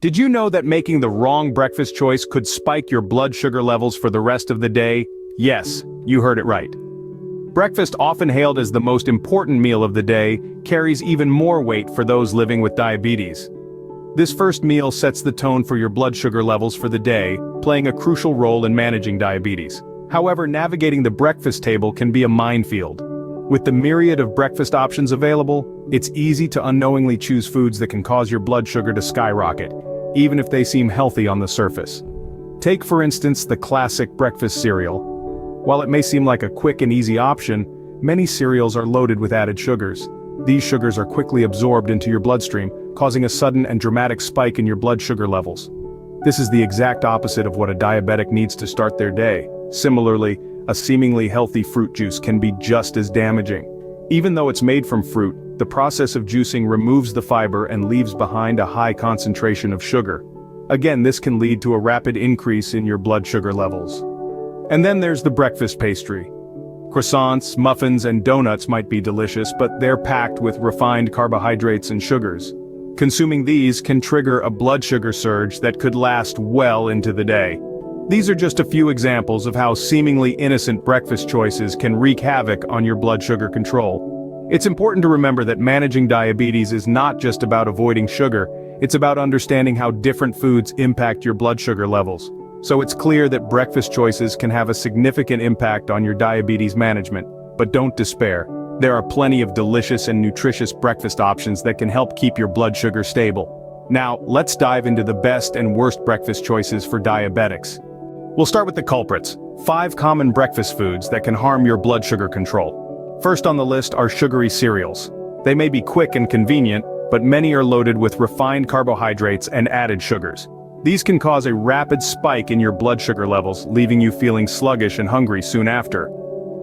Did you know that making the wrong breakfast choice could spike your blood sugar levels for the rest of the day? Yes, you heard it right. Breakfast, often hailed as the most important meal of the day, carries even more weight for those living with diabetes. This first meal sets the tone for your blood sugar levels for the day, playing a crucial role in managing diabetes. However, navigating the breakfast table can be a minefield. With the myriad of breakfast options available, it's easy to unknowingly choose foods that can cause your blood sugar to skyrocket, even if they seem healthy on the surface. Take, for instance, the classic breakfast cereal. While it may seem like a quick and easy option, many cereals are loaded with added sugars. These sugars are quickly absorbed into your bloodstream, causing a sudden and dramatic spike in your blood sugar levels. This is the exact opposite of what a diabetic needs to start their day. Similarly, a seemingly healthy fruit juice can be just as damaging. Even though it's made from fruit, the process of juicing removes the fiber and leaves behind a high concentration of sugar. Again, this can lead to a rapid increase in your blood sugar levels. And then there's the breakfast pastry. Croissants, muffins, and donuts might be delicious, but they're packed with refined carbohydrates and sugars. Consuming these can trigger a blood sugar surge that could last well into the day. These are just a few examples of how seemingly innocent breakfast choices can wreak havoc on your blood sugar control. It's important to remember that managing diabetes is not just about avoiding sugar, it's about understanding how different foods impact your blood sugar levels. So it's clear that breakfast choices can have a significant impact on your diabetes management. But don't despair. There are plenty of delicious and nutritious breakfast options that can help keep your blood sugar stable. Now, let's dive into the best and worst breakfast choices for diabetics. We'll start with the culprits, 5 common breakfast foods that can harm your blood sugar control. First on the list are sugary cereals. They may be quick and convenient, but many are loaded with refined carbohydrates and added sugars. These can cause a rapid spike in your blood sugar levels, leaving you feeling sluggish and hungry soon after.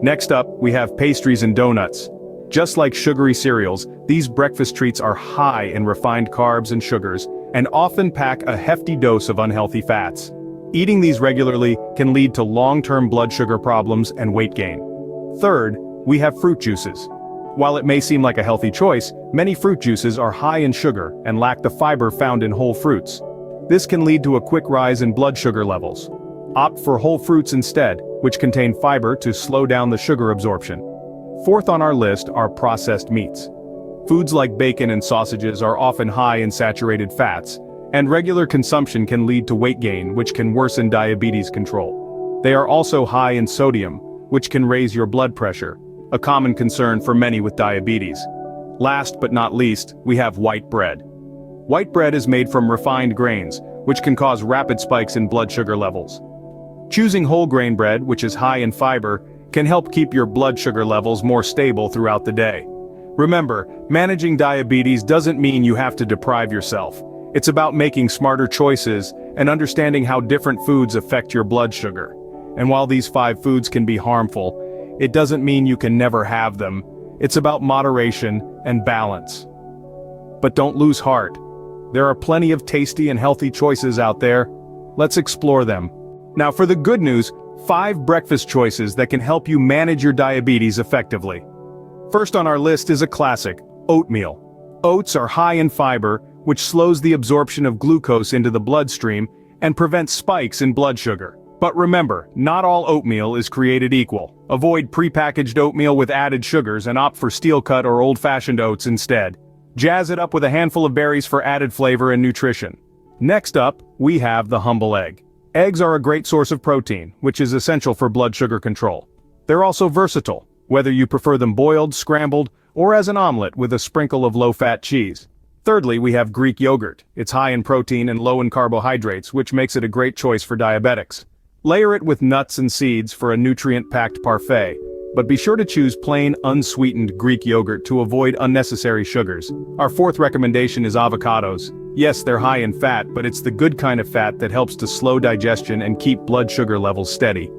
Next up, we have pastries and donuts. Just like sugary cereals, these breakfast treats are high in refined carbs and sugars, and often pack a hefty dose of unhealthy fats. Eating these regularly can lead to long-term blood sugar problems and weight gain. Third, we have fruit juices. While it may seem like a healthy choice, many fruit juices are high in sugar and lack the fiber found in whole fruits. This can lead to a quick rise in blood sugar levels. Opt for whole fruits instead, which contain fiber to slow down the sugar absorption. Fourth on our list are processed meats. Foods like bacon and sausages are often high in saturated fats, and regular consumption can lead to weight gain, which can worsen diabetes control. They are also high in sodium, which can raise your blood pressure, a common concern for many with diabetes. Last but not least, we have white bread. White bread is made from refined grains, which can cause rapid spikes in blood sugar levels. Choosing whole grain bread, which is high in fiber, can help keep your blood sugar levels more stable throughout the day. Remember, managing diabetes doesn't mean you have to deprive yourself. It's about making smarter choices and understanding how different foods affect your blood sugar. And while these 5 foods can be harmful, it doesn't mean you can never have them. It's about moderation and balance. But don't lose heart. There are plenty of tasty and healthy choices out there. Let's explore them. Now for the good news, 5 breakfast choices that can help you manage your diabetes effectively. First on our list is a classic, oatmeal. Oats are high in fiber, which slows the absorption of glucose into the bloodstream and prevents spikes in blood sugar. But remember, not all oatmeal is created equal. Avoid prepackaged oatmeal with added sugars and opt for steel-cut or old-fashioned oats instead. Jazz it up with a handful of berries for added flavor and nutrition. Next up, we have the humble egg. Eggs are a great source of protein, which is essential for blood sugar control. They're also versatile, whether you prefer them boiled, scrambled, or as an omelet with a sprinkle of low-fat cheese. Thirdly, we have Greek yogurt. It's high in protein and low in carbohydrates, which makes it a great choice for diabetics. Layer it with nuts and seeds for a nutrient-packed parfait. But be sure to choose plain, unsweetened Greek yogurt to avoid unnecessary sugars. Our fourth recommendation is avocados. Yes, they're high in fat, but it's the good kind of fat that helps to slow digestion and keep blood sugar levels steady.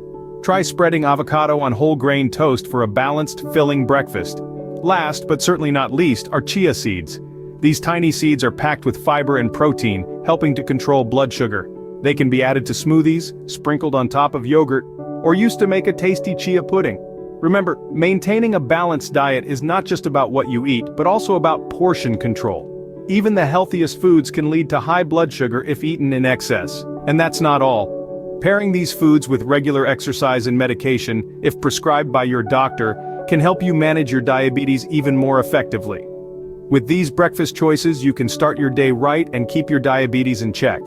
Try spreading avocado on whole grain toast for a balanced, filling breakfast. Last, but certainly not least, are chia seeds. These tiny seeds are packed with fiber and protein, helping to control blood sugar. They can be added to smoothies, sprinkled on top of yogurt, or used to make a tasty chia pudding. Remember, maintaining a balanced diet is not just about what you eat, but also about portion control. Even the healthiest foods can lead to high blood sugar if eaten in excess. And that's not all. Pairing these foods with regular exercise and medication, if prescribed by your doctor, can help you manage your diabetes even more effectively. With these breakfast choices, you can start your day right and keep your diabetes in check.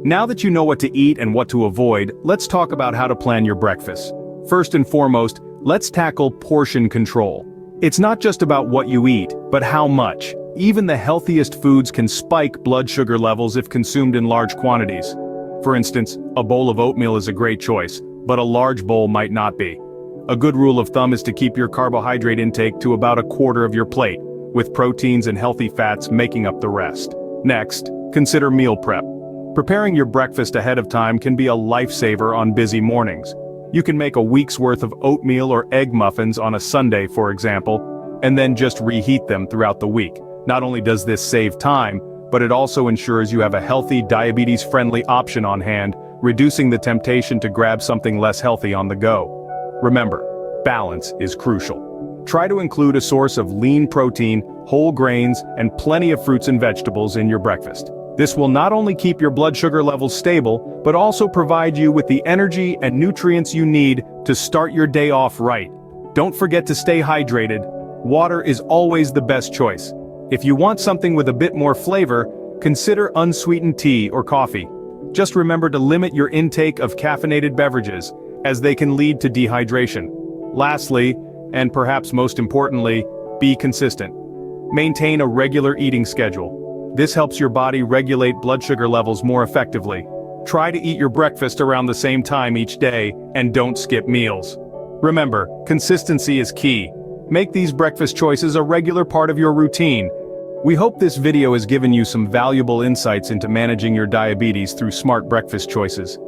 Now that you know what to eat and what to avoid, let's talk about how to plan your breakfast. First and foremost, let's tackle portion control. It's not just about what you eat, but how much. Even the healthiest foods can spike blood sugar levels if consumed in large quantities. For instance, a bowl of oatmeal is a great choice, but a large bowl might not be. A good rule of thumb is to keep your carbohydrate intake to about a quarter of your plate, with proteins and healthy fats making up the rest. Next, consider meal prep. Preparing your breakfast ahead of time can be a lifesaver on busy mornings. You can make a week's worth of oatmeal or egg muffins on a Sunday, for example, and then just reheat them throughout the week. Not only does this save time, but it also ensures you have a healthy, diabetes-friendly option on hand, reducing the temptation to grab something less healthy on the go. Remember, balance is crucial. Try to include a source of lean protein, whole grains, and plenty of fruits and vegetables in your breakfast. This will not only keep your blood sugar levels stable, but also provide you with the energy and nutrients you need to start your day off right. Don't forget to stay hydrated. Water is always the best choice. If you want something with a bit more flavor, consider unsweetened tea or coffee. Just remember to limit your intake of caffeinated beverages, as they can lead to dehydration. Lastly, and perhaps most importantly, be consistent. Maintain a regular eating schedule. This helps your body regulate blood sugar levels more effectively. Try to eat your breakfast around the same time each day, and don't skip meals. Remember, consistency is key. Make these breakfast choices a regular part of your routine. We hope this video has given you some valuable insights into managing your diabetes through smart breakfast choices.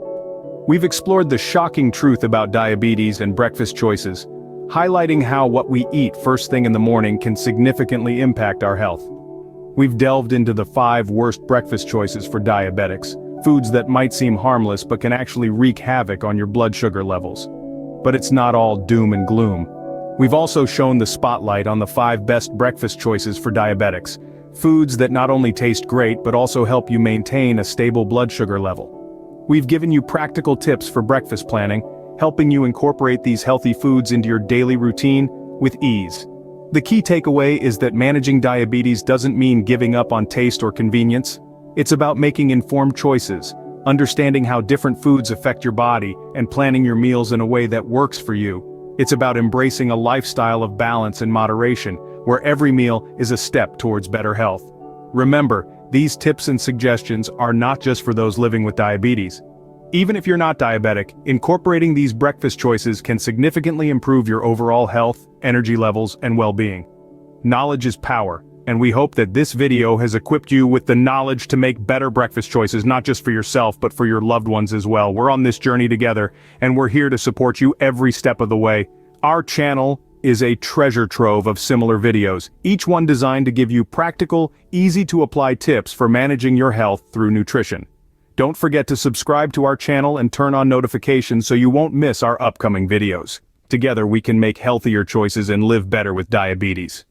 We've explored the shocking truth about diabetes and breakfast choices, highlighting how what we eat first thing in the morning can significantly impact our health. We've delved into the 5 worst breakfast choices for diabetics, foods that might seem harmless but can actually wreak havoc on your blood sugar levels. But it's not all doom and gloom. We've also shown the spotlight on the 5 best breakfast choices for diabetics, foods that not only taste great but also help you maintain a stable blood sugar level. We've given you practical tips for breakfast planning, helping you incorporate these healthy foods into your daily routine with ease. The key takeaway is that managing diabetes doesn't mean giving up on taste or convenience. It's about making informed choices, understanding how different foods affect your body, and planning your meals in a way that works for you. It's about embracing a lifestyle of balance and moderation, where every meal is a step towards better health. Remember, these tips and suggestions are not just for those living with diabetes. Even if you're not diabetic, incorporating these breakfast choices can significantly improve your overall health, energy levels, and well-being. Knowledge is power, and we hope that this video has equipped you with the knowledge to make better breakfast choices, not just for yourself, but for your loved ones as well. We're on this journey together, and we're here to support you every step of the way. Our channel is a treasure trove of similar videos, each one designed to give you practical, easy-to-apply tips for managing your health through nutrition. Don't forget to subscribe to our channel and turn on notifications so you won't miss our upcoming videos. Together we can make healthier choices and live better with diabetes.